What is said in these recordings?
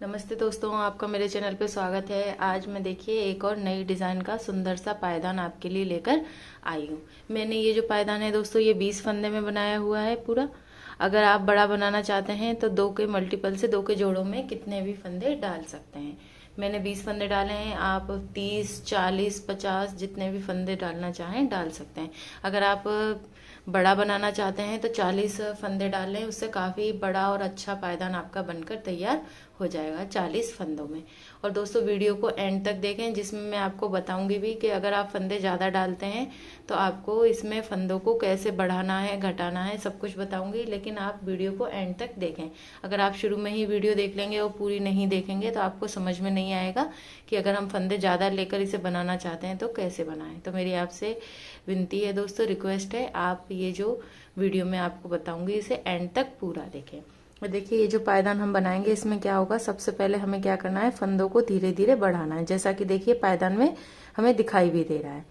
नमस्ते दोस्तों, आपका मेरे चैनल पे स्वागत है। आज मैं देखिए एक और नई डिज़ाइन का सुंदर सा पायदान आपके लिए लेकर आई हूँ। मैंने ये जो पायदान है दोस्तों, ये 20 फंदे में बनाया हुआ है पूरा। अगर आप बड़ा बनाना चाहते हैं तो दो के मल्टीपल से दो के जोड़ों में कितने भी फंदे डाल सकते हैं। मैंने 20 फंदे डाले हैं, आप 30, 40, 50 जितने भी फंदे डालना चाहें डाल सकते हैं। अगर आप बड़ा बनाना चाहते हैं तो 40 फंदे डालें, उससे काफ़ी बड़ा और अच्छा पायदान आपका बनकर तैयार हो जाएगा 40 फंदों में। और दोस्तों वीडियो को एंड तक देखें, जिसमें मैं आपको बताऊंगी भी कि अगर आप फंदे ज़्यादा डालते हैं तो आपको इसमें फंदों को कैसे बढ़ाना है घटाना है सब कुछ बताऊंगी, लेकिन आप वीडियो को एंड तक देखें। अगर आप शुरू में ही वीडियो देख लेंगे और पूरी नहीं देखेंगे तो आपको समझ में नहीं आएगा कि अगर हम फंदे ज़्यादा लेकर इसे बनाना चाहते हैं तो कैसे बनाएं। तो मेरी आपसे विनती है दोस्तों, रिक्वेस्ट है, आप ये जो वीडियो में आपको बताऊंगी इसे एंड तक पूरा देखें। और देखिए ये जो पायदान हम बनाएंगे इसमें क्या होगा, सबसे पहले हमें क्या करना है, फंदों को धीरे धीरे बढ़ाना है, जैसा कि देखिए पायदान में हमें दिखाई भी दे रहा है।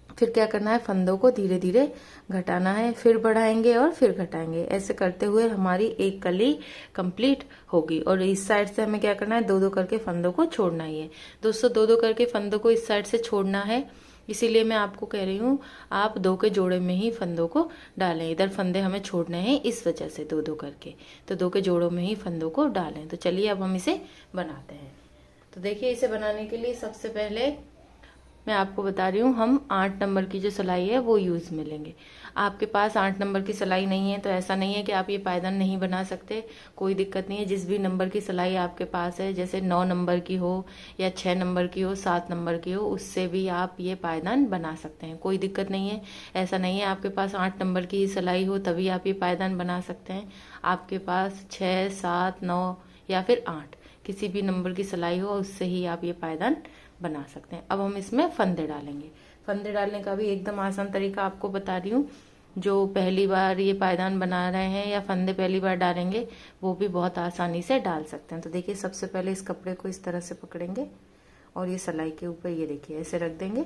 फिर क्या करना है, फंदों को धीरे धीरे घटाना है, फिर बढ़ाएंगे और फिर घटाएंगे। ऐसे करते हुए हमारी एक कली कंप्लीट होगी। और इस साइड से हमें क्या करना है, दो दो करके फंदों को छोड़ना ही है दोस्तों। दो दो करके फंदों को इस साइड से छोड़ना है, इसीलिए मैं आपको कह रही हूँ आप दो के जोड़े में ही फंदों को डालें। इधर फंदे हमें छोड़ने हैं, इस वजह से दो दो करके, तो दो के जोड़ों में ही फंदों को डालें। तो चलिए अब हम इसे बनाते हैं। तो देखिए इसे बनाने के लिए सबसे पहले मैं आपको बता रही हूँ, हम 8 नंबर की जो सिलाई है वो यूज में लेंगे। आपके पास 8 नंबर की सिलाई नहीं है तो ऐसा नहीं है कि आप ये पायदान नहीं बना सकते, कोई दिक्कत नहीं है। जिस भी नंबर की सिलाई आपके पास है, जैसे 9 नंबर की हो या 6 नंबर की हो, 7 नंबर की हो, उससे भी आप ये पायदान बना सकते हैं, कोई दिक्कत नहीं है। ऐसा नहीं है आपके पास 8 नंबर की सिलाई हो तभी आप ये पायदान बना सकते हैं। आपके पास 6, 7, 9 या फिर 8 किसी भी नंबर की सिलाई हो उससे ही आप ये पायदान बना सकते हैं। अब हम इसमें फंदे डालेंगे। फंदे डालने का भी एकदम आसान तरीका आपको बता रही हूँ। जो पहली बार ये पायदान बना रहे हैं या फंदे पहली बार डालेंगे वो भी बहुत आसानी से डाल सकते हैं। तो देखिए सबसे पहले इस कपड़े को इस तरह से पकड़ेंगे और ये सिलाई के ऊपर ये देखिए ऐसे रख देंगे।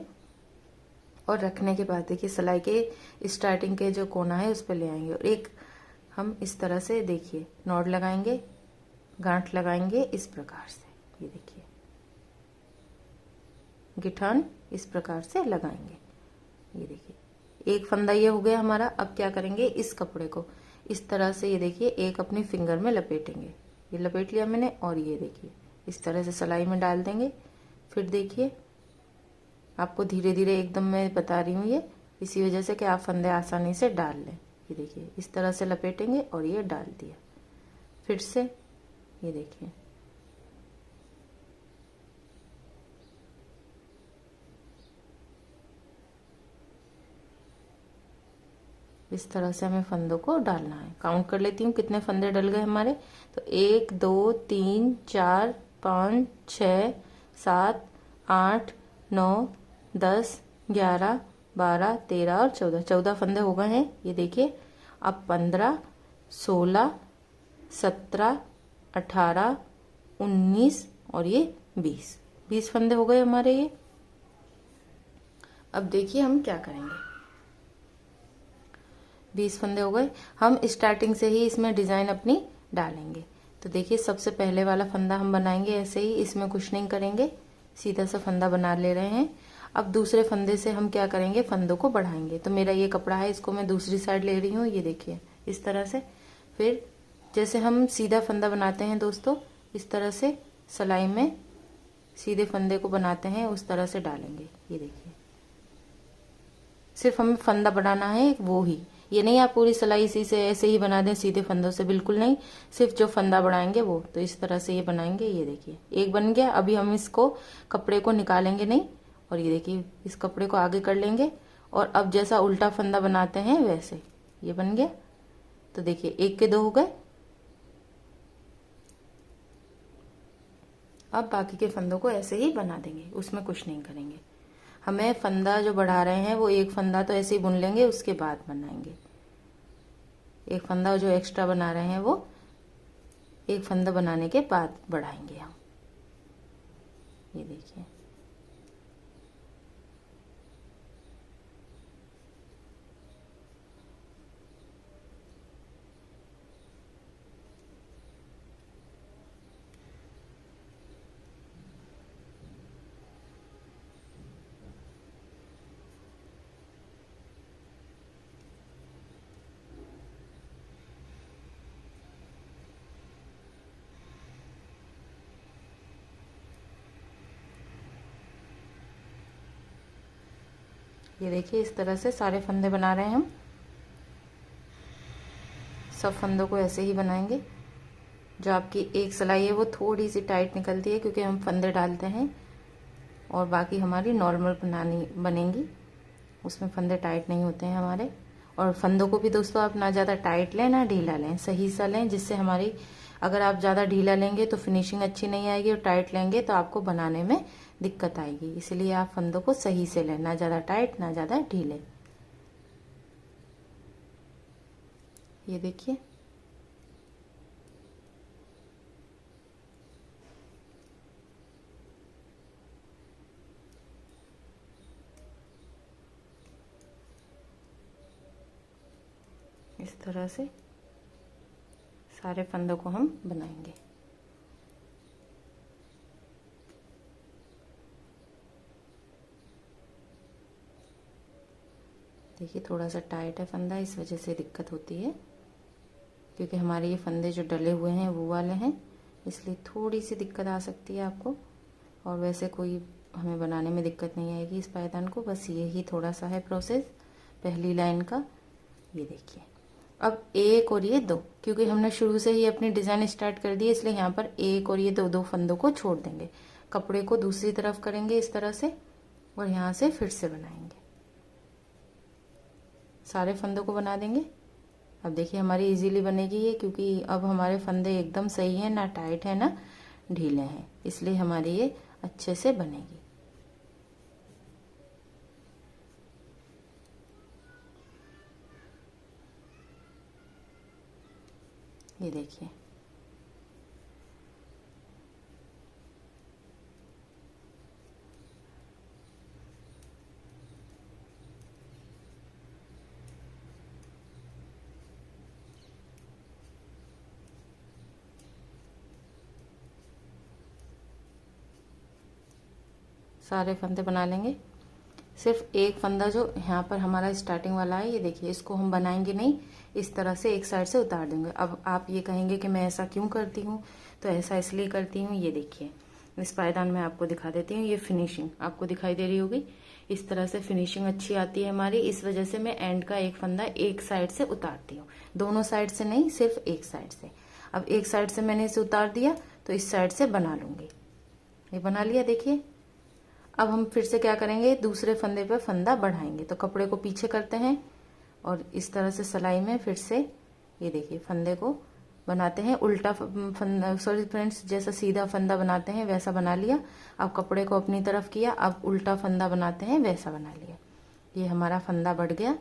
और रखने के बाद देखिए सिलाई के स्टार्टिंग के जो कोना है उस पर ले आएंगे और एक हम इस तरह से देखिए नॉट लगाएंगे, गांठ लगाएंगे इस प्रकार से। ये देखिए गिठान इस प्रकार से लगाएंगे। ये देखिए एक फंदा ये हो गया हमारा। अब क्या करेंगे, इस कपड़े को इस तरह से ये देखिए एक अपनी फिंगर में लपेटेंगे। ये लपेट लिया मैंने और ये देखिए इस तरह से सिलाई में डाल देंगे। फिर देखिए आपको धीरे धीरे एकदम मैं बता रही हूँ ये इसी वजह से कि आप फंदे आसानी से डाल लें। ये देखिए इस तरह से लपेटेंगे और ये डाल दिया। फिर से ये देखिए इस तरह से हमें फंदों को डालना है। काउंट कर लेती हूँ कितने फंदे डल गए हमारे। तो 1, 2, 3, 4, 5, 6, 7, 8, 9, 10, 11, 12, 13 और 14, 14 फंदे हो गए हैं। ये देखिए अब 15, 16, 17, 18, 19 और ये 20 फंदे हो गए हमारे ये। अब देखिए हम क्या करेंगे, 20 फंदे हो गए। हम स्टार्टिंग से ही इसमें डिजाइन अपनी डालेंगे। तो देखिए सबसे पहले वाला फंदा हम बनाएंगे ऐसे ही, इसमें कुछ नहीं करेंगे, सीधा सा फंदा बना ले रहे हैं। अब दूसरे फंदे से हम क्या करेंगे, फंदों को बढ़ाएंगे। तो मेरा ये कपड़ा है, इसको मैं दूसरी साइड ले रही हूँ, ये देखिए इस तरह से। फिर जैसे हम सीधा फंदा बनाते हैं दोस्तों, इस तरह से सिलाई में सीधे फंदे को बनाते हैं उस तरह से डालेंगे। ये देखिए सिर्फ हमें फंदा बनाना है वो ही, ये नहीं आप पूरी सिलाई इसी से ऐसे ही बना दें सीधे फंदों से, बिल्कुल नहीं। सिर्फ जो फंदा बढ़ाएंगे वो, तो इस तरह से ये बनाएंगे। ये देखिए एक बन गया। अभी हम इसको कपड़े को निकालेंगे नहीं और ये देखिए इस कपड़े को आगे कर लेंगे और अब जैसा उल्टा फंदा बनाते हैं वैसे ये बन गया। तो देखिए एक के दो हो गए। अब बाकी के फंदों को ऐसे ही बना देंगे, उसमें कुछ नहीं करेंगे। हमें फंदा जो बढ़ा रहे हैं वो एक फंदा तो ऐसे ही बुन लेंगे, उसके बाद बनाएंगे। एक फंदा जो एक्स्ट्रा बना रहे हैं वो एक फंदा बनाने के बाद बढ़ाएंगे हम। ये देखिए ये देखिए इस तरह से सारे फंदे बना रहे हैं हम। सब फंदों को ऐसे ही बनाएंगे। जो आपकी एक सिलाई है वो थोड़ी सी टाइट निकलती है क्योंकि हम फंदे डालते हैं, और बाकी हमारी नॉर्मल बनेंगी, उसमें फंदे टाइट नहीं होते हैं हमारे। और फंदों को भी दोस्तों आप ना ज़्यादा टाइट लें ना ढीला लें, सही सा लें, जिससे हमारी, अगर आप ज़्यादा ढीला लेंगे तो फिनिशिंग अच्छी नहीं आएगी, और टाइट लेंगे तो आपको बनाने में दिक्कत आएगी। इसलिए आप फंदों को सही से लें, ना ज़्यादा टाइट ना ज़्यादा ढीले। ये देखिए इस तरह से सारे फंदों को हम बनाएंगे। देखिए थोड़ा सा टाइट है फंदा, इस वजह से दिक्कत होती है, क्योंकि हमारे ये फंदे जो डले हुए हैं वो वाले हैं, इसलिए थोड़ी सी दिक्कत आ सकती है आपको। और वैसे कोई हमें बनाने में दिक्कत नहीं आएगी इस पायदान को, बस यही थोड़ा सा है प्रोसेस पहली लाइन का। ये देखिए अब एक और ये दो, क्योंकि हमने शुरू से ही अपनी डिज़ाइन स्टार्ट कर दी, इसलिए यहाँ पर एक और ये दो दो फंदों को छोड़ देंगे। कपड़े को दूसरी तरफ करेंगे इस तरह से, और यहाँ से फिर से बनाएंगे, सारे फंदों को बना देंगे। अब देखिए हमारी इजीली बनेगी ये, क्योंकि अब हमारे फंदे एकदम सही हैं, ना टाइट है ना ढीले हैं, इसलिए हमारी ये अच्छे से बनेगी। ये देखिए सारे फंदे बना लेंगे। सिर्फ एक फंदा जो यहाँ पर हमारा स्टार्टिंग वाला है, ये देखिए इसको हम बनाएंगे नहीं, इस तरह से एक साइड से उतार देंगे। अब आप ये कहेंगे कि मैं ऐसा क्यों करती हूँ, तो ऐसा इसलिए करती हूँ, ये देखिए इस पायदान में आपको दिखा देती हूँ। ये फिनिशिंग आपको दिखाई दे रही होगी, इस तरह से फिनिशिंग अच्छी आती है हमारी। इस वजह से मैं एंड का एक फंदा एक साइड से उतारती हूँ, दोनों साइड से नहीं, सिर्फ एक साइड से। अब एक साइड से मैंने इसे उतार दिया तो इस साइड से बना लूंगी। ये बना लिया देखिए। अब हम फिर से क्या करेंगे, दूसरे फंदे पे फंदा बढ़ाएंगे, तो कपड़े को पीछे करते हैं और इस तरह से सिलाई में फिर से ये देखिए फंदे को बनाते हैं उल्टा फंदा, सॉरी फ्रेंड्स, जैसा सीधा फंदा बनाते हैं वैसा बना लिया। अब कपड़े को अपनी तरफ किया, अब उल्टा फंदा बनाते हैं वैसा बना लिया। ये हमारा फंदा बढ़ गया।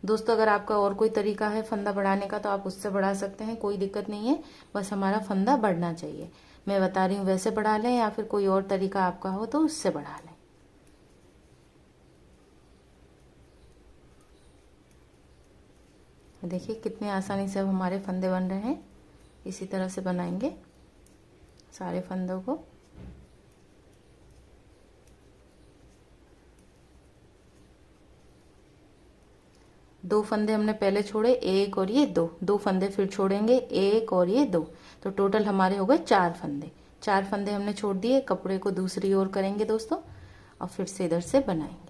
दोस्तों अगर आपका और कोई तरीका है फंदा बढ़ाने का तो आप उससे बढ़ा सकते हैं, कोई दिक्कत नहीं है, बस हमारा फंदा बढ़ना चाहिए। मैं बता रही हूँ वैसे बढ़ा लें, या फिर कोई और तरीका आपका हो तो उससे बढ़ा लें। देखिए कितनी आसानी से अब हमारे फंदे बन रहे हैं। इसी तरह से बनाएंगे सारे फंदों को। दो फंदे हमने पहले छोड़े, एक और ये दो, दो फंदे फिर छोड़ेंगे, एक और ये दो, तो टोटल हमारे हो गए 4 फंदे। 4 फंदे हमने छोड़ दिए, कपड़े को दूसरी ओर करेंगे दोस्तों, और फिर से इधर से बनाएंगे।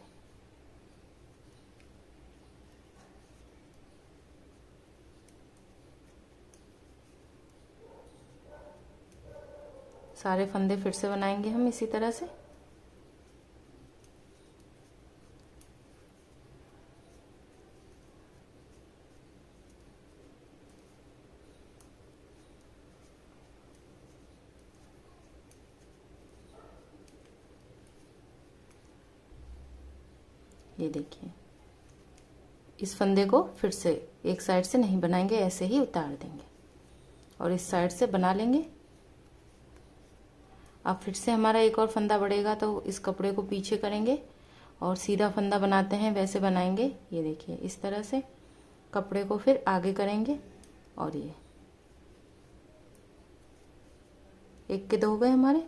सारे फंदे फिर से बनाएंगे हम इसी तरह से। ये देखिए इस फंदे को फिर से एक साइड से नहीं बनाएंगे, ऐसे ही उतार देंगे और इस साइड से बना लेंगे। अब फिर से हमारा एक और फंदा बढ़ेगा, तो इस कपड़े को पीछे करेंगे और सीधा फंदा बनाते हैं वैसे बनाएंगे। ये देखिए इस तरह से कपड़े को फिर आगे करेंगे, और ये एक के दो हो गए हमारे।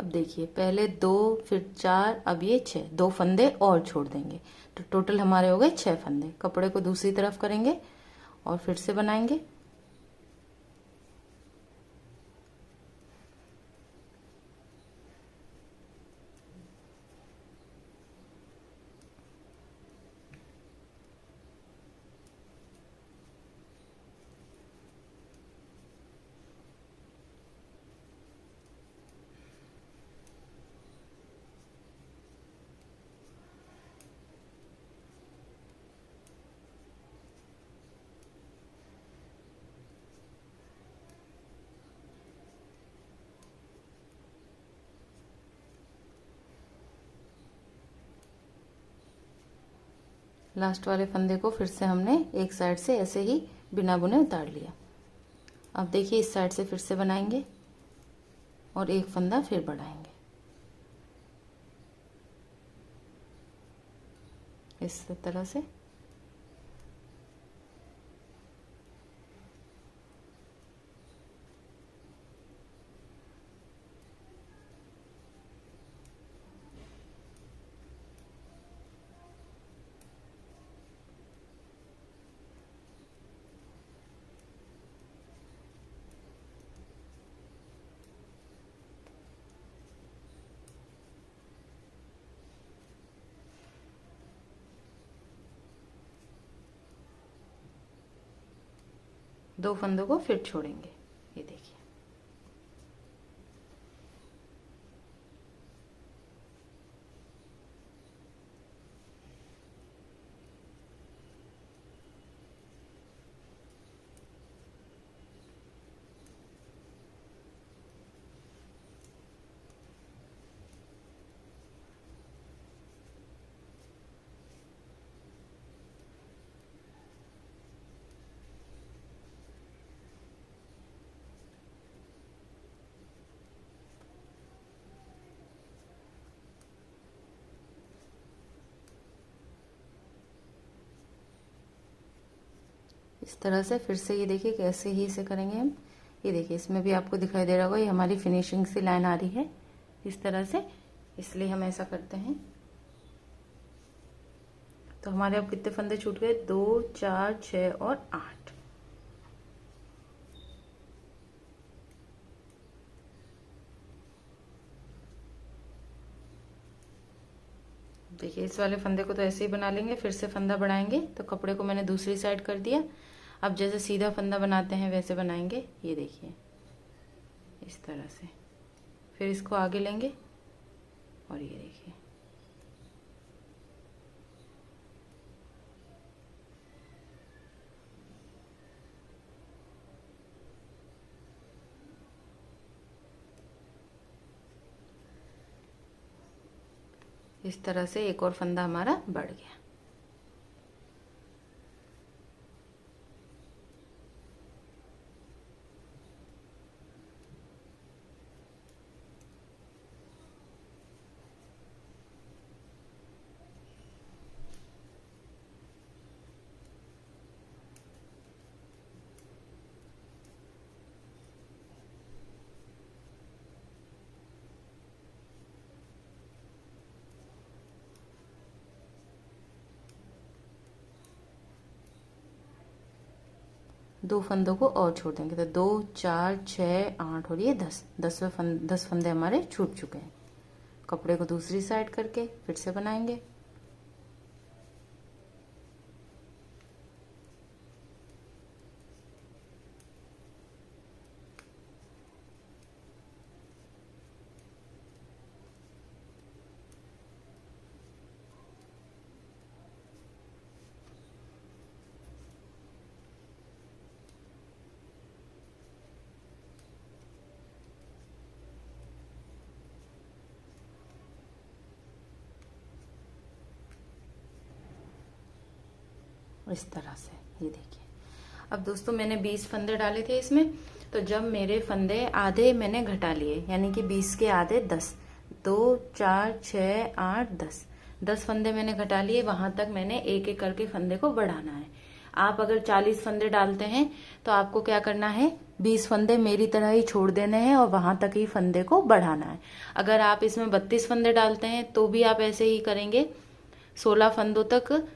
अब देखिए, पहले 2, फिर 4, अब ये 6, 2 फंदे और छोड़ देंगे तो टोटल हमारे हो गए 6 फंदे। कपड़े को दूसरी तरफ करेंगे और फिर से बनाएंगे। लास्ट वाले फंदे को फिर से हमने एक साइड से ऐसे ही बिना बुने उतार लिया। अब देखिए, इस साइड से फिर से बनाएंगे और एक फंदा फिर बढ़ाएंगे इस तरह से। दो फंदों को फिर छोड़ेंगे, ये देखिए। इस तरह से फिर से ये देखिए कैसे ही इसे करेंगे हम। ये देखिए, इसमें भी आपको दिखाई दे रहा होगा, ये हमारी फिनिशिंग सी लाइन आ रही है इस तरह से, इसलिए हम ऐसा करते हैं। तो हमारे अब कितने फंदे छूट गए? 2, 4, 6 और 8। देखिए, इस वाले फंदे को तो ऐसे ही बना लेंगे, फिर से फंदा बढ़ाएंगे तो कपड़े को मैंने दूसरी साइड कर दिया। अब जैसे सीधा फंदा बनाते हैं वैसे बनाएंगे, ये देखिए इस तरह से। फिर इसको आगे लेंगे और ये देखिए इस तरह से एक और फंदा हमारा बढ़ गया। दो फंदों को और छोड़ देंगे तो 2, 4, 6, 8 और ये 10। 10 फंदे हमारे छूट चुके हैं। कपड़े को दूसरी साइड करके फिर से बनाएंगे। इस तरह से ये देखिए। अब दोस्तों, मैंने 20 फंदे डाले थे इसमें, तो जब मेरे फंदे आधे मैंने घटा लिए, यानी कि 20 के आधे 10, 2, 4, 6, 8, 10 फंदे मैंने घटा लिए। वहां तक मैंने एक एक करके फंदे को बढ़ाना है। आप अगर 40 फंदे डालते हैं तो आपको क्या करना है, 20 फंदे मेरी तरह ही छोड़ देने हैं और वहां तक ही फंदे को बढ़ाना है। अगर आप इसमें 32 फंदे डालते हैं तो भी आप ऐसे ही करेंगे। 16 फंदों तक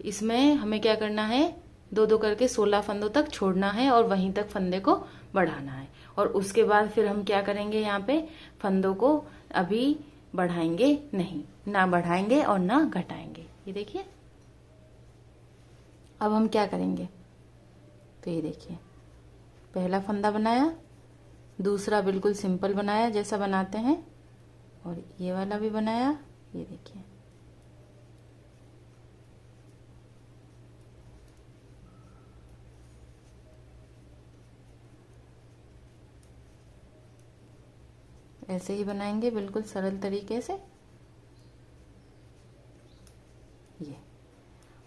इसमें हमें क्या करना है, दो दो करके 16 फंदों तक छोड़ना है और वहीं तक फंदे को बढ़ाना है। और उसके बाद फिर हम क्या करेंगे, यहाँ पे फंदों को अभी बढ़ाएंगे नहीं, ना बढ़ाएंगे और ना घटाएंगे। ये देखिए अब हम क्या करेंगे, तो ये देखिए पहला फंदा बनाया, दूसरा बिल्कुल सिंपल बनाया जैसा बनाते हैं, और ये वाला भी बनाया। ये देखिए ऐसे ही बनाएंगे बिल्कुल सरल तरीके से ये।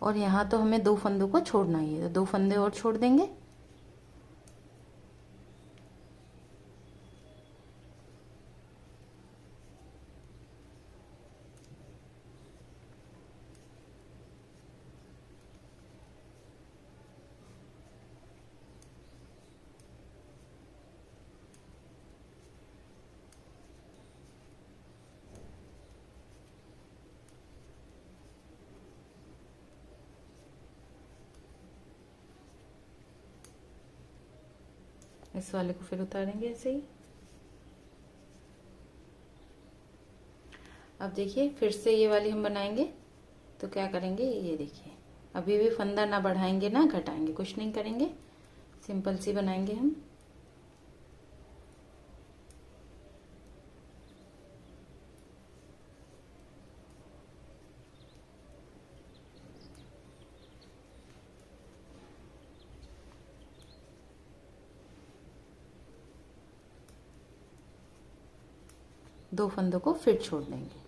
और यहाँ तो हमें 2 फंदों को छोड़ना ही है, तो 2 फंदे और छोड़ देंगे। इस वाले को फिर उतारेंगे ऐसे ही। अब देखिए फिर से ये वाली हम बनाएंगे, तो क्या करेंगे, ये देखिए अभी भी फंदा ना बढ़ाएंगे ना घटाएंगे, कुछ नहीं करेंगे, सिंपल सी बनाएंगे हम। दो फंदों को फिर छोड़ देंगे,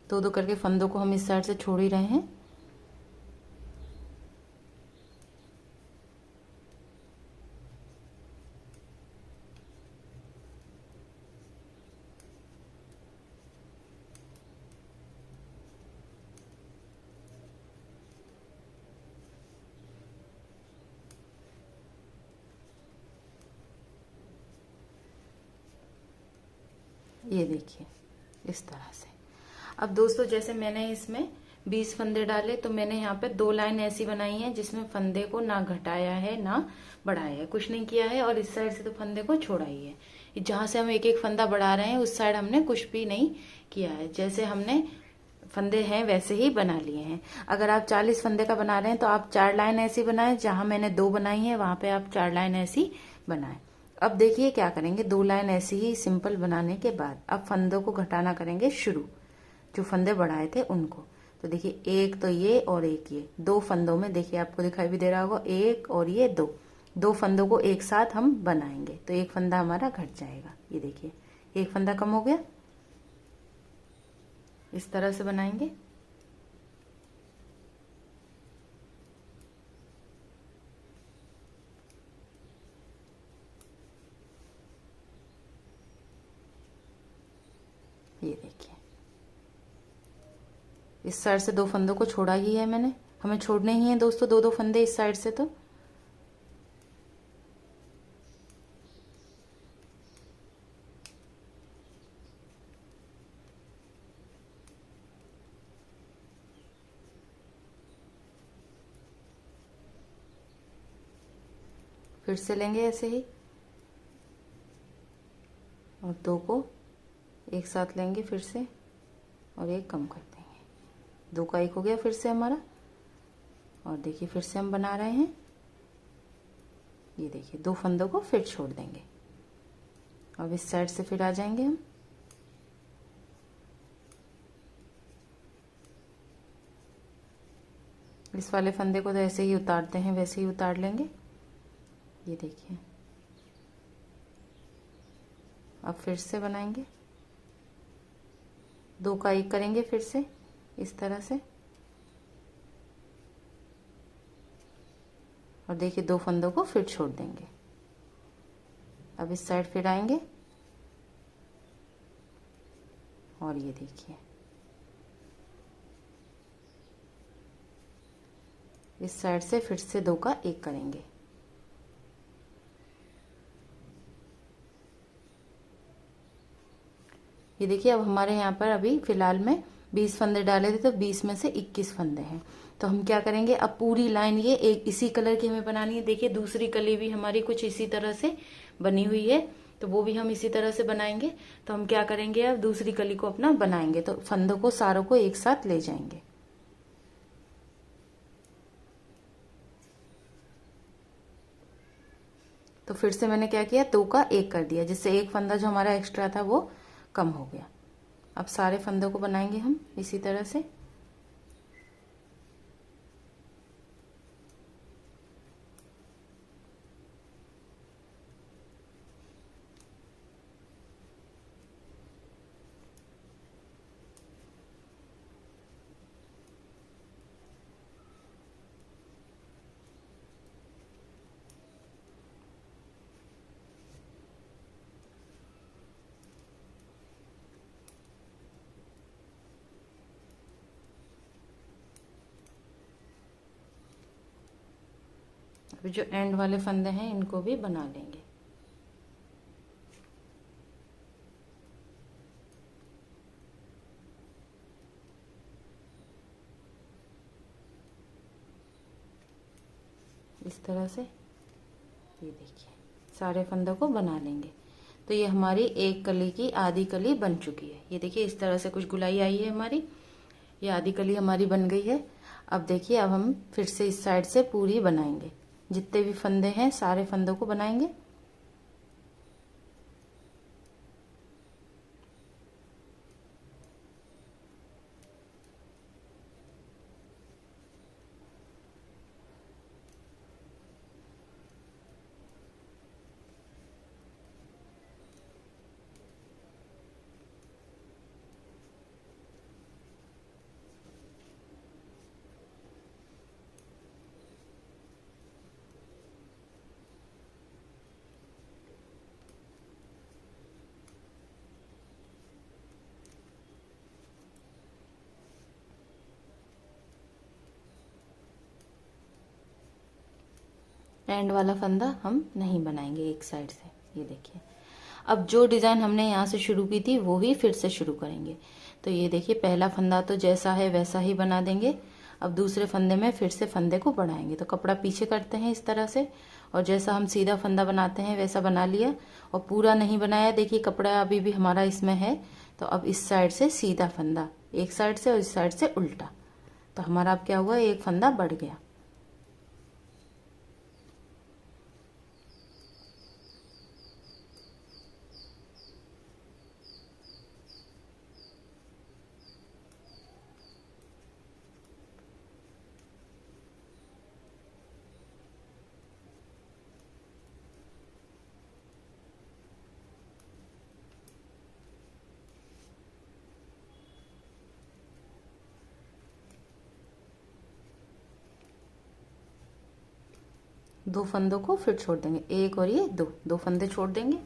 दो दो करके फंदों को हम इस साइड से छोड़ ही रहे हैं। ये देखिए इस तरह से। अब दोस्तों जैसे मैंने इसमें 20 फंदे डाले, तो मैंने यहाँ पे 2 लाइन ऐसी बनाई है जिसमें फंदे को ना घटाया है ना बढ़ाया है, कुछ नहीं किया है। और इस साइड से तो फंदे को छोड़ा ही है, जहां से हम एक एक फंदा बढ़ा रहे हैं उस साइड हमने कुछ भी नहीं किया है। जैसे हमने फंदे हैं वैसे ही बना लिए हैं। अगर आप 40 फंदे का बना रहे हैं तो आप 4 लाइन ऐसी बनाए, जहां मैंने 2 बनाई है वहां पे आप 4 लाइन ऐसी बनाए। अब देखिए क्या करेंगे, 2 लाइन ऐसी ही सिंपल बनाने के बाद अब फंदों को घटाना करेंगे शुरू, जो फंदे बढ़ाए थे उनको। तो देखिए एक तो ये और एक ये, 2 फंदों में देखिए आपको दिखाई भी दे रहा होगा, एक और ये 2, 2 फंदों को एक साथ हम बनाएंगे तो एक फंदा हमारा घट जाएगा। ये देखिए एक फंदा कम हो गया, इस तरह से बनाएंगे। ये देखिए इस साइड से 2 फंदों को छोड़ा ही है मैंने, हमें छोड़ने ही है दोस्तों 2 2 फंदे इस साइड से। तो फिर से लेंगे ऐसे ही और 2 को एक साथ लेंगे फिर से और एक कम कर देंगे, 2 का 1 हो गया फिर से हमारा। और देखिए फिर से हम बना रहे हैं, ये देखिए 2 फंदों को फिर छोड़ देंगे। अब इस साइड से फिर आ जाएंगे हम, इस वाले फंदे को तो ऐसे ही उतारते हैं वैसे ही उतार लेंगे। ये देखिए अब फिर से बनाएंगे, 2 का 1 करेंगे फिर से इस तरह से। और देखिए 2 फंदों को फिर छोड़ देंगे। अब इस साइड फिर आएंगे और ये देखिए इस साइड से फिर से 2 का 1 करेंगे ये देखिए अब हमारे यहाँ पर अभी फिलहाल में 20 फंदे डाले थे, तो 20 में से 21 फंदे हैं। तो हम क्या करेंगे, अब पूरी लाइन ये एक इसी कलर की हमें बनानी है। देखिए दूसरी कली भी हमारी कुछ इसी तरह से बनी हुई है, तो वो भी हम इसी तरह से बनाएंगे। तो हम क्या करेंगे, अब दूसरी कली को अपना बनाएंगे, तो फंदों को सारों को एक साथ ले जाएंगे। तो फिर से मैंने क्या किया, 2 का 1 कर दिया, जिससे एक फंदा जो हमारा एक्स्ट्रा था वो कम हो गया। अब सारे फंदों को बनाएंगे हम इसी तरह से। अभी जो एंड वाले फंदे हैं इनको भी बना लेंगे। इस तरह से ये देखिए सारे फंदों को बना लेंगे। तो ये हमारी एक कली की आधी कली बन चुकी है। ये देखिए इस तरह से कुछ गुलाई आई है हमारी, ये आधी कली हमारी बन गई है। अब देखिए अब हम फिर से इस साइड से पूरी बनाएंगे, जितने भी फंदे हैं सारे फंदों को बनाएंगे। एंड वाला फंदा हम नहीं बनाएंगे एक साइड से। ये देखिए अब जो डिजाइन हमने यहाँ से शुरू की थी वो ही फिर से शुरू करेंगे। तो ये देखिए पहला फंदा तो जैसा है वैसा ही बना देंगे। अब दूसरे फंदे में फिर से फंदे को बढ़ाएंगे, तो कपड़ा पीछे करते हैं इस तरह से, और जैसा हम सीधा फंदा बनाते हैं वैसा बना लिया। और पूरा नहीं बनाया, देखिए कपड़ा अभी भी हमारा इसमें है। तो अब इस साइड से सीधा फंदा एक साइड से और इस साइड से उल्टा, तो हमारा अब क्या हुआ, एक फंदा बढ़ गया। दो फंदों को फिर छोड़ देंगे, एक और ये दो दो फंदे छोड़ देंगे।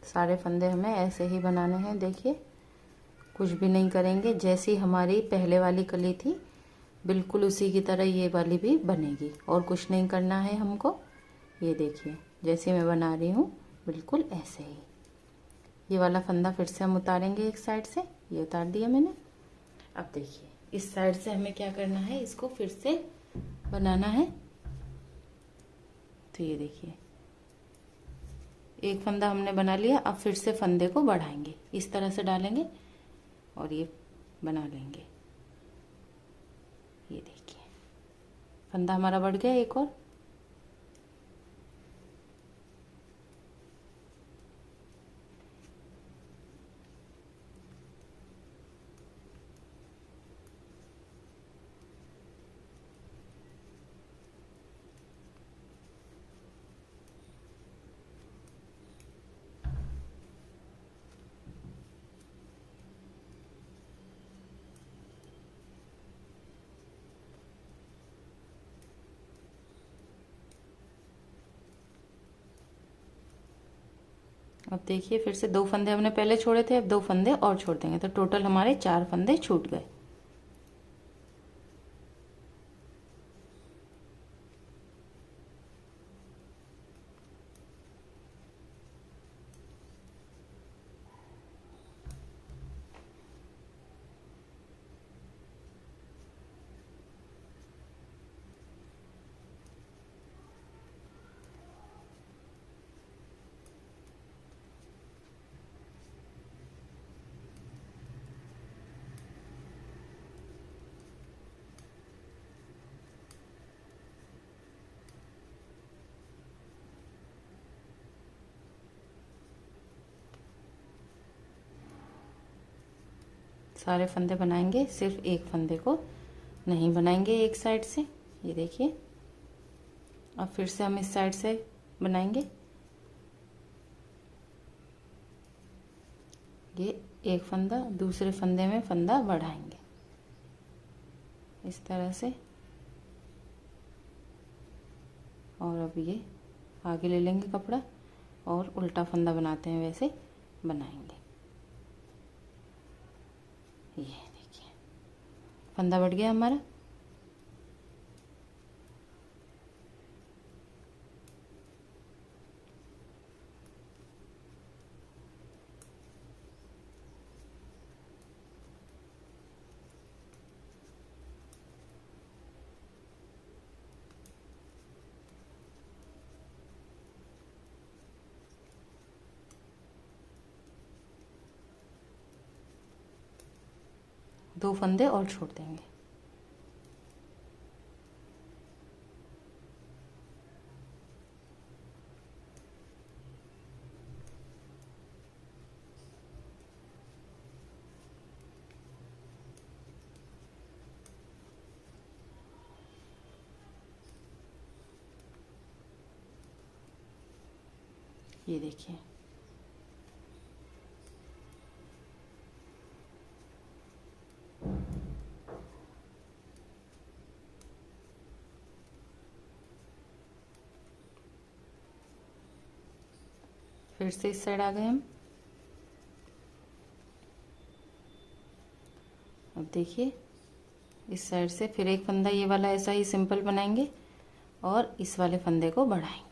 सारे फंदे हमें ऐसे ही बनाने हैं। देखिए कुछ भी नहीं करेंगे, जैसी हमारी पहले वाली कली थी बिल्कुल उसी की तरह ये वाली भी बनेगी, और कुछ नहीं करना है हमको। ये देखिए जैसे मैं बना रही हूँ बिल्कुल ऐसे ही। ये वाला फंदा फिर से हम उतारेंगे एक साइड से, ये उतार दिया मैंने। अब देखिए इस साइड से हमें क्या करना है, इसको फिर से बनाना है। तो ये देखिए एक फंदा हमने बना लिया, अब फिर से फंदे को बढ़ाएंगे, इस तरह से डालेंगे और ये बना लेंगे। ये देखिए फंदा हमारा बढ़ गया एक और। अब देखिए फिर से 2 फंदे हमने पहले छोड़े थे, अब 2 फंदे और छोड़ देंगे तो टोटल हमारे 4 फंदे छूट गए। सारे फंदे बनाएंगे, सिर्फ एक फंदे को नहीं बनाएंगे एक साइड से। ये देखिए, अब फिर से हम इस साइड से बनाएंगे। ये एक फंदा, दूसरे फंदे में फंदा बढ़ाएंगे इस तरह से, और अब ये आगे ले लेंगे कपड़ा और उल्टा फंदा बनाते हैं वैसे बनाएंगे। ये देखिए फंदा बढ़ गया हमारा। दो फंदे और छोड़ देंगे। ये देखिए फिर से इस साइड आ गए हम। अब देखिए इस साइड से फिर एक फंदा ये वाला ऐसा ही सिंपल बनाएंगे और इस वाले फंदे को बढ़ाएंगे।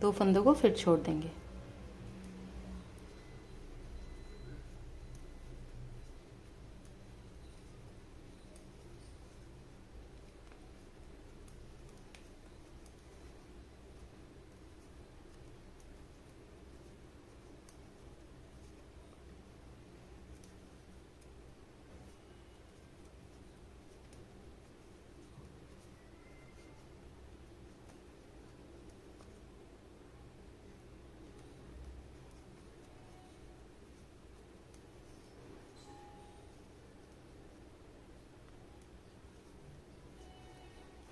दो फंदों को फिर छोड़ देंगे।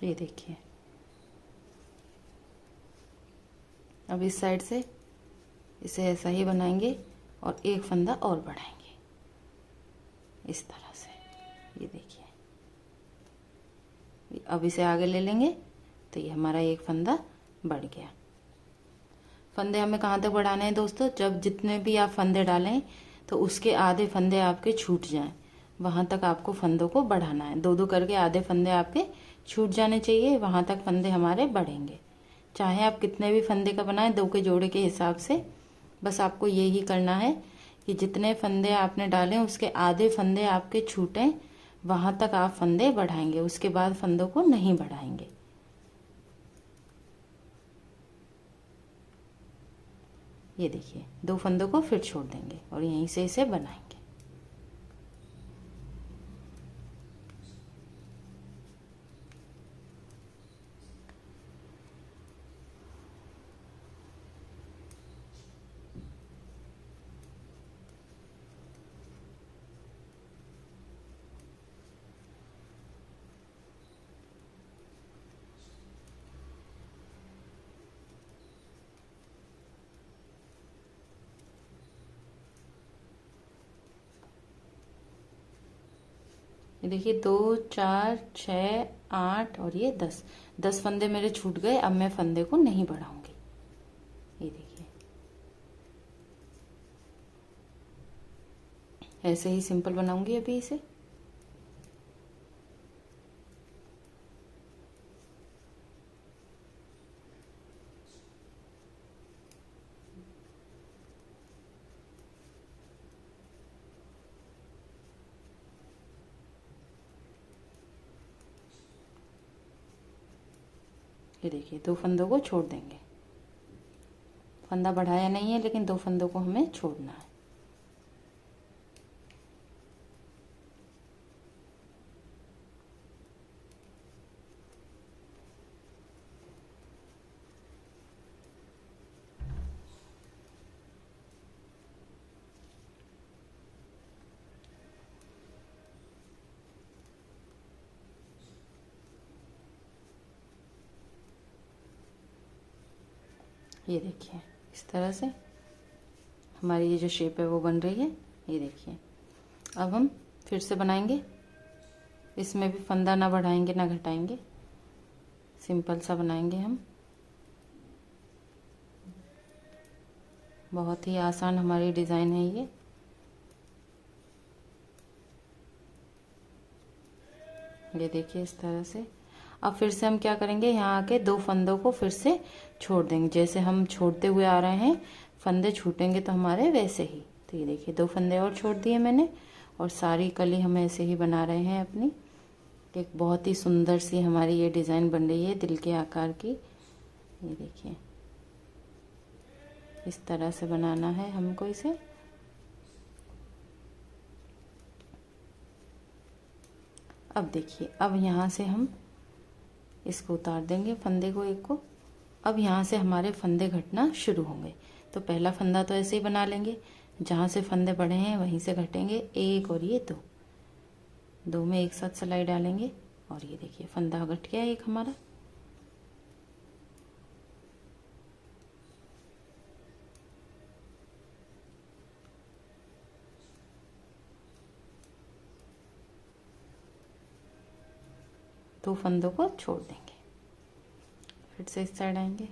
ये देखिए अब इस साइड से इसे ऐसा ही बनाएंगे और एक फंदा और बढ़ाएंगे इस तरह से। ये देखिए अब इसे आगे ले लेंगे तो ये हमारा एक फंदा बढ़ गया। फंदे हमें कहाँ तक बढ़ाने हैं दोस्तों? जब जितने भी आप फंदे डालें तो उसके आधे फंदे आपके छूट जाएं, वहां तक आपको फंदों को बढ़ाना है। दो दो करके आधे फंदे आपके छूट जाने चाहिए, वहां तक फंदे हमारे बढ़ेंगे। चाहे आप कितने भी फंदे का बनाएं, दो के जोड़े के हिसाब से। बस आपको यही करना है कि जितने फंदे आपने डाले उसके आधे फंदे आपके छूटें, वहां तक आप फंदे बढ़ाएंगे, उसके बाद फंदों को नहीं बढ़ाएंगे। ये देखिए दो फंदों को फिर छोड़ देंगे और यहीं से इसे बनाएंगे। ये देखिए 2 4 6 8 और ये 10 फंदे मेरे छूट गए। अब मैं फंदे को नहीं बढ़ाऊंगी। ये देखिए ऐसे ही सिंपल बनाऊंगी अभी इसे। ये देखिए 2 फंदों को छोड़ देंगे। फंदा बढ़ाया नहीं है लेकिन 2 फंदों को हमें छोड़ना है। ये देखिए इस तरह से हमारी ये जो शेप है वो बन रही है। ये देखिए अब हम फिर से बनाएंगे। इसमें भी फंदा ना बढ़ाएंगे ना घटाएंगे, सिंपल सा बनाएंगे हम। बहुत ही आसान हमारी डिज़ाइन है ये। देखिए इस तरह से। अब फिर से हम क्या करेंगे, यहाँ आके 2 फंदों को फिर से छोड़ देंगे। जैसे हम छोड़ते हुए आ रहे हैं, फंदे छूटेंगे तो हमारे वैसे ही। तो ये देखिए 2 फंदे और छोड़ दिए मैंने और सारी कली हम ऐसे ही बना रहे हैं अपनी। एक बहुत ही सुंदर सी हमारी ये डिज़ाइन बन रही है दिल के आकार की। ये देखिए इस तरह से बनाना है हमको इसे। अब देखिए अब यहाँ से हम इसको उतार देंगे फंदे को एक को। अब यहाँ से हमारे फंदे घटना शुरू होंगे। तो पहला फंदा तो ऐसे ही बना लेंगे, जहाँ से फंदे बढ़े हैं वहीं से घटेंगे 1 और ये 2 में एक साथ सिलाई डालेंगे और ये देखिए फंदा घट गया एक हमारा। दो फंदों को छोड़ देंगे, फिर से इस साइड आएंगे।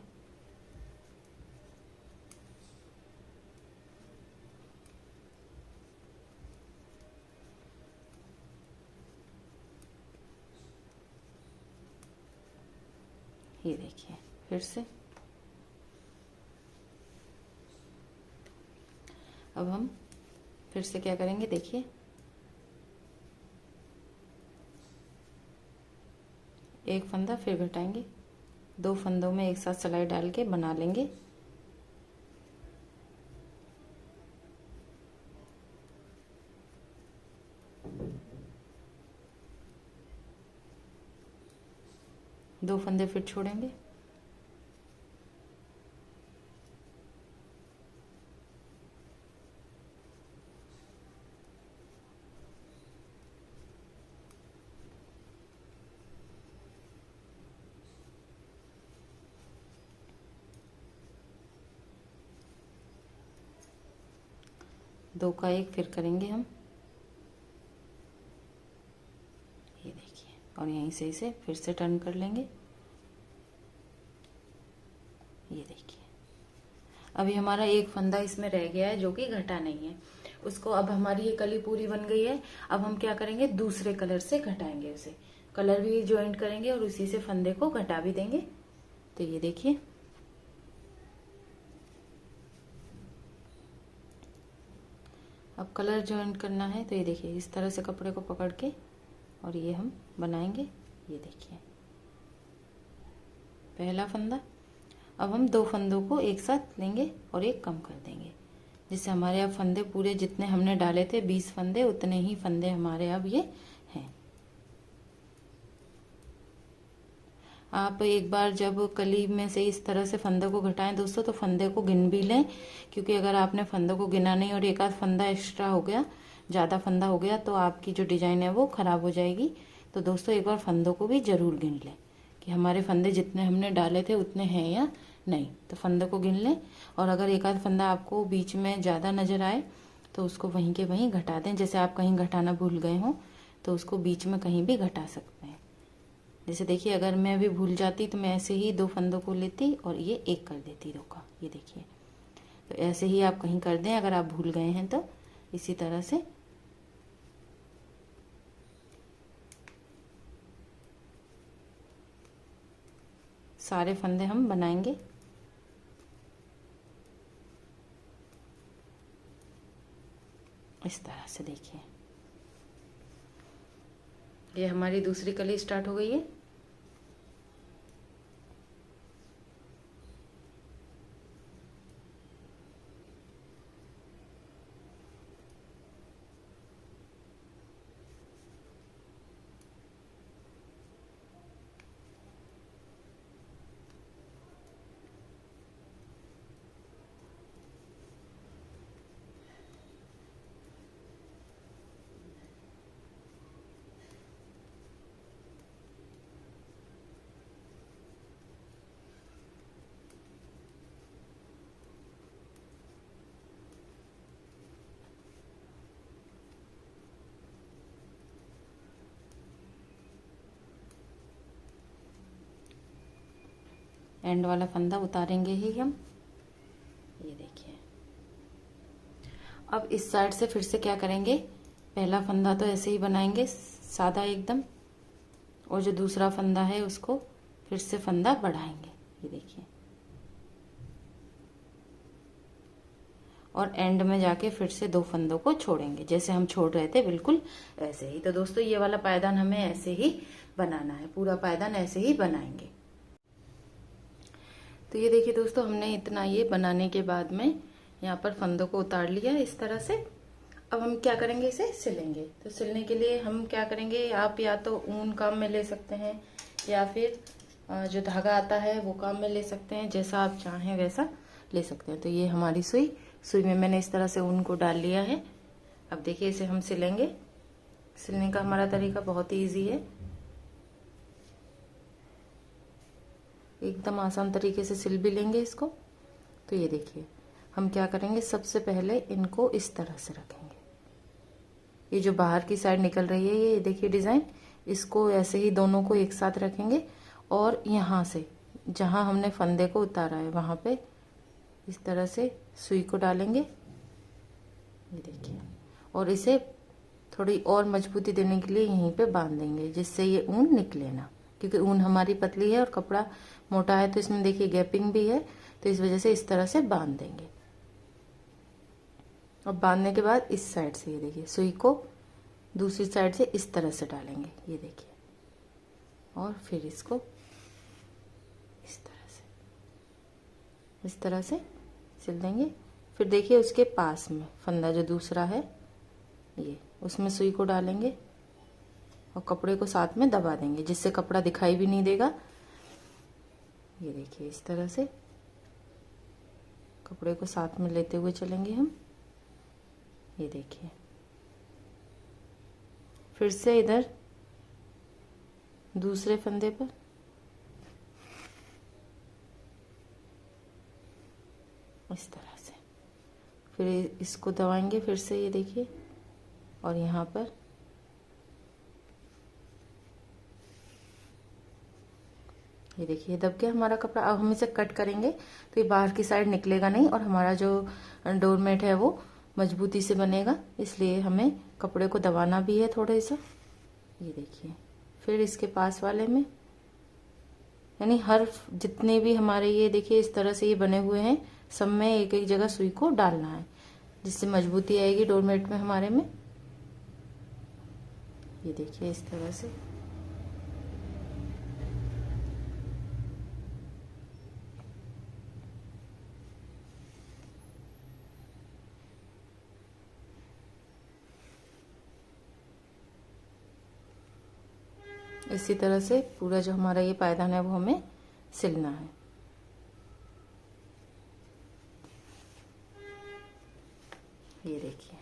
ये देखिए फिर से। अब हम फिर से क्या करेंगे, देखिए एक फंदा फिर घटाएंगे, 2 फंदों में एक साथ सिलाई डाल के बना लेंगे। दो फंदे फिर छोड़ेंगे, दो का एक फिर करेंगे हम। ये देखिए और यहीं से इसे फिर से टर्न कर लेंगे। ये देखिए अभी हमारा एक फंदा इसमें रह गया है जो कि घटा नहीं है उसको। अब हमारी ये कली पूरी बन गई है। अब हम क्या करेंगे, दूसरे कलर से घटाएंगे उसे। कलर भी ज्वाइंट करेंगे और उसी से फंदे को घटा भी देंगे। तो ये देखिए अब कलर ज्वाइंट करना है। तो ये देखिए इस तरह से कपड़े को पकड़ के और ये हम बनाएंगे। ये देखिए पहला फंदा। अब हम 2 फंदों को एक साथ लेंगे और एक कम कर देंगे, जिससे हमारे अब फंदे पूरे जितने हमने डाले थे 20 फंदे, उतने ही फंदे हमारे अब ये हैं। आप एक बार जब कली में से इस तरह से फंदे को घटाएं दोस्तों, तो फंदे को गिन भी लें, क्योंकि अगर आपने फंदों को गिना नहीं और एक आध फंदा एक्स्ट्रा हो गया, ज़्यादा फंदा हो गया, तो आपकी जो डिजाइन है वो खराब हो जाएगी। तो दोस्तों एक बार फंदों को भी जरूर गिन लें कि हमारे फंदे जितने हमने डाले थे उतने हैं या नहीं। तो फंदे को गिन लें और अगर एक आध फंदा आपको बीच में ज़्यादा नजर आए तो उसको वहीं के वहीं घटा दें। जैसे आप कहीं घटाना भूल गए हों तो उसको बीच में कहीं भी घटा सकते हैं। जैसे देखिए, अगर मैं अभी भूल जाती तो मैं ऐसे ही 2 फंदों को लेती और ये एक कर देती 2 का। ये देखिए, तो ऐसे ही आप कहीं कर दें अगर आप भूल गए हैं तो। इसी तरह से सारे फंदे हम बनाएंगे। इस तरह से देखिए, ये हमारी दूसरी कली स्टार्ट हो गई है। एंड वाला फंदा उतारेंगे ही हम। ये देखिए, अब इस साइड से फिर से क्या करेंगे, पहला फंदा तो ऐसे ही बनाएंगे सादा एकदम, और जो दूसरा फंदा है उसको फिर से फंदा बढ़ाएंगे। ये देखिए, और एंड में जाके फिर से 2 फंदों को छोड़ेंगे जैसे हम छोड़ रहे थे, बिल्कुल ऐसे ही। तो दोस्तों, ये वाला पायदान हमें ऐसे ही बनाना है, पूरा पायदान ऐसे ही बनाएंगे। तो ये देखिए दोस्तों, हमने इतना ये बनाने के बाद में यहाँ पर फंदों को उतार लिया इस तरह से। अब हम क्या करेंगे, इसे सिलेंगे। तो सिलने के लिए हम क्या करेंगे, आप या तो ऊन काम में ले सकते हैं या फिर जो धागा आता है वो काम में ले सकते हैं, जैसा आप चाहें वैसा ले सकते हैं। तो ये हमारी सुई में मैंने इस तरह से ऊन को डाल लिया है। अब देखिए, इसे हम सिलेंगे। सिलने का हमारा तरीका बहुत ही ईजी है, एकदम आसान तरीके से सिल भी लेंगे इसको। तो ये देखिए, हम क्या करेंगे, सबसे पहले इनको इस तरह से रखेंगे। ये जो बाहर की साइड निकल रही है, ये देखिए डिजाइन, इसको ऐसे ही दोनों को एक साथ रखेंगे और यहाँ से जहां हमने फंदे को उतारा है वहां पे इस तरह से सुई को डालेंगे। ये देखिए, और इसे थोड़ी और मजबूती देने के लिए यहीं पे बांध देंगे, जिससे ये ऊन निकले ना, क्योंकि ऊन हमारी पतली है और कपड़ा मोटा है, तो इसमें देखिए गैपिंग भी है, तो इस वजह से इस तरह से बांध देंगे। और बांधने के बाद इस साइड से ये देखिए, सुई को दूसरी साइड से इस तरह से डालेंगे। ये देखिए, और फिर इसको इस तरह से सिल देंगे। फिर देखिए, उसके पास में फंदा जो दूसरा है, ये उसमें सुई को डालेंगे और कपड़े को साथ में दबा देंगे, जिससे कपड़ा दिखाई भी नहीं देगा। ये देखिए, इस तरह से कपड़े को साथ में लेते हुए चलेंगे हम। ये देखिए, फिर से इधर दूसरे फंदे पर इस तरह से, फिर इसको दबाएंगे फिर से। ये देखिए, और यहाँ पर ये देखिए दब गया हमारा कपड़ा। अब हम इसे कट करेंगे तो ये बाहर की साइड निकलेगा नहीं और हमारा जो डोरमेट है वो मजबूती से बनेगा, इसलिए हमें कपड़े को दबाना भी है थोड़े सा। ये देखिए, फिर इसके पास वाले में, यानी हर जितने भी हमारे ये देखिए इस तरह से ये बने हुए हैं, सब में एक एक जगह सुई को डालना है, जिससे मजबूती आएगी डोरमेट में हमारे में। ये देखिए, इस तरह से इसी तरह से पूरा जो हमारा ये पायदान है वो हमें सिलना है। ये देखिए,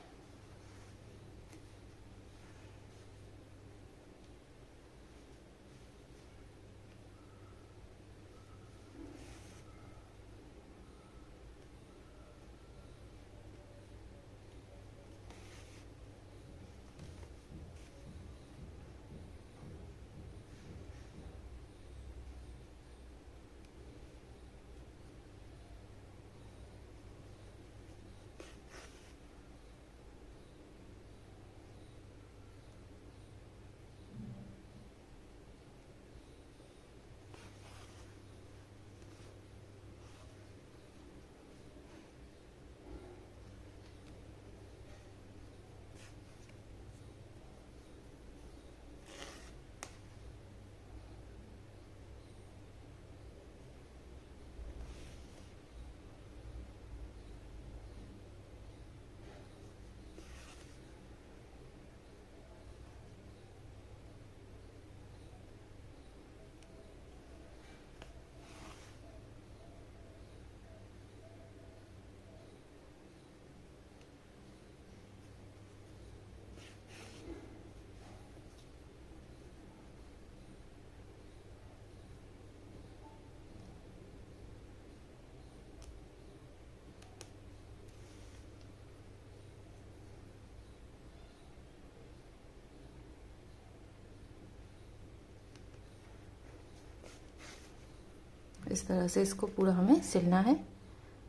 इस तरह से इसको पूरा हमें सिलना है।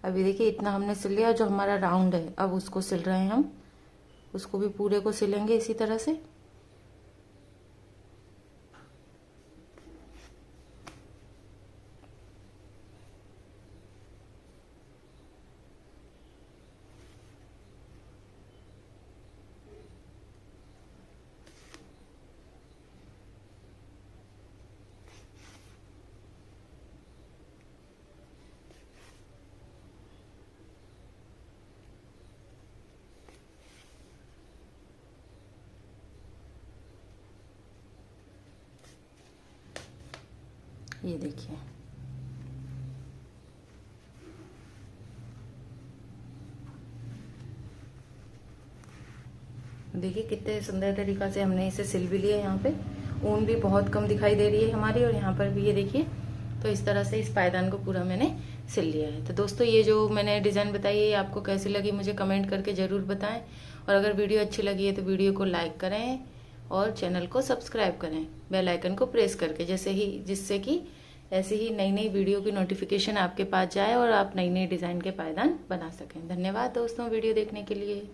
अभी देखिए इतना हमने सिल लिया, जो हमारा राउंड है अब उसको सिल रहे हैं हम, उसको भी पूरे को सिलेंगे इसी तरह से। ये देखिए देखिए कितने सुंदर तरीका से हमने इसे सिल भी लिया। यहाँ पे ऊन भी बहुत कम दिखाई दे रही है हमारी, और यहाँ पर भी ये देखिए। तो इस तरह से इस पायदान को पूरा मैंने सिल लिया है। तो दोस्तों ये जो मैंने डिज़ाइन बताई है ये आपको कैसी लगी मुझे कमेंट करके ज़रूर बताएं, और अगर वीडियो अच्छी लगी है तो वीडियो को लाइक करें और चैनल को सब्सक्राइब करें बेल आइकन को प्रेस करके, जिससे कि ऐसी ही नई नई वीडियो की नोटिफिकेशन आपके पास जाए और आप नई नई डिज़ाइन के पायदान बना सकें। धन्यवाद दोस्तों वीडियो देखने के लिए।